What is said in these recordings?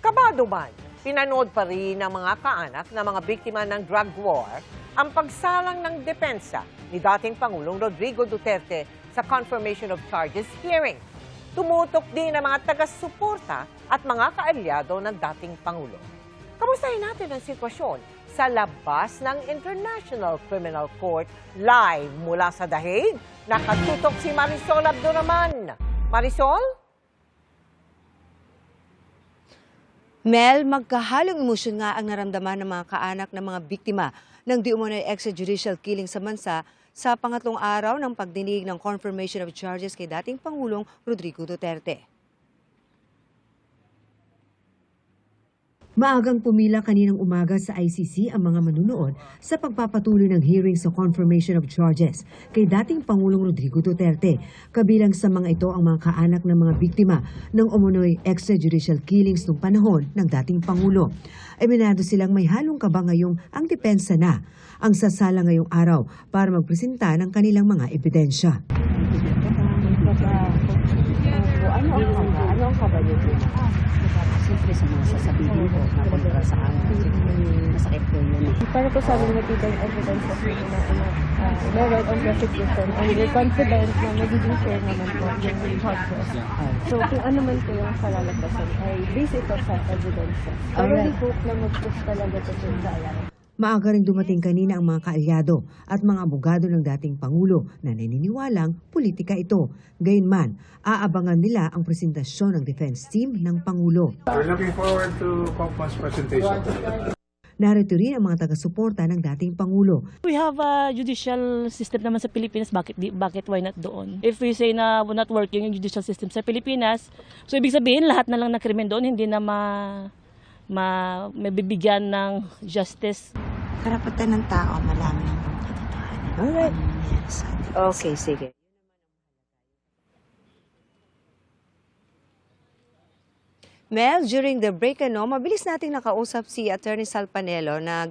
Kabado man, pinanood pa rin ng mga kaanak na mga biktima ng drug war ang pagsalang ng depensa ni dating Pangulong Rodrigo Duterte sa confirmation of charges hearing. Tumutok din ang mga taga-suporta at mga kaalyado ng dating Pangulo. Kamustahin natin ang sitwasyon sa labas ng International Criminal Court live mula sa The Hague. Nakatutok si Marisol Abduraman. Marisol? Mel, magkahalong emosyon nga ang naramdaman ng mga kaanak ng mga biktima ng di umano'y extrajudicial killing sa bansa sa pangatlong araw ng pagdinig ng confirmation of charges kay dating Pangulong Rodrigo Duterte. Maagang pumila kaninang umaga sa ICC ang mga manunood sa pagpapatuloy ng hearing sa confirmation of charges kay dating Pangulong Rodrigo Duterte. Kabilang sa mga ito ang mga kaanak ng mga biktima ng umunoy extrajudicial killings noong panahon ng dating Pangulo. Aminado silang may halong kaba ngayong ang depensa na ang sasala ngayong araw para magpresenta ng kanilang mga ebidensya. Ano ang kaba niyo? Siyempre sa mga sasabihin ko na kontra sa amin. Masakit po yun. Para po sabi ng tita yung evidence of meron on prosecution and we're confident na magiging fair naman po yung process. So kung ano man po yung kalalagpasan ay base ito sa evidence. Pero we hope na mag-push talaga ito sa alam. Maaga rin dumating kanina ang mga kaalyado at mga abogado ng dating Pangulo na naniniwalang politika ito. Gayunman, aabangan nila ang presentasyon ng defense team ng Pangulo. We're looking forward to Compton's presentation. Narito rin ang mga taga-suporta ng dating Pangulo. We have a judicial system naman sa Pilipinas, bakit why not doon? If we say na not working yung judicial system sa Pilipinas, so ibig sabihin lahat na lang na krimen doon hindi na mabibigyan ng justice. Karapatan ng tao malaman ang katotohanan. Alright. Yes. Okay, sige. Mel, during the break, mabilis nating nakausap si Attorney Sal Panelo na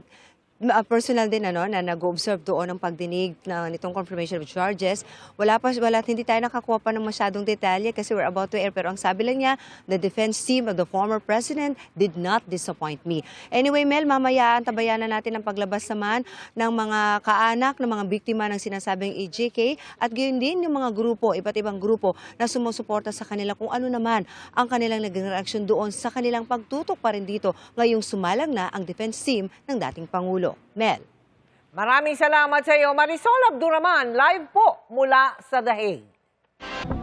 personal din na nag-observe doon ng pagdinig nitong confirmation of charges. Hindi tayo nakakuha pa ng masyadong detalye kasi we're about to air. Pero ang sabi lang niya, the defense team of the former president did not disappoint me. Anyway, Mel, mamaya antabayan na natin ang paglabas naman ng mga kaanak, ng mga biktima ng sinasabing EJK at gayon din yung mga grupo, iba't ibang grupo na sumusuporta sa kanila kung ano naman ang kanilang naging reaksyon doon sa kanilang pagtutok pa rin dito ngayong sumalang na ang defense team ng dating Pangulo. Mel. Maraming salamat sa iyo, Marisol Abduraman, live po mula sa The Hague.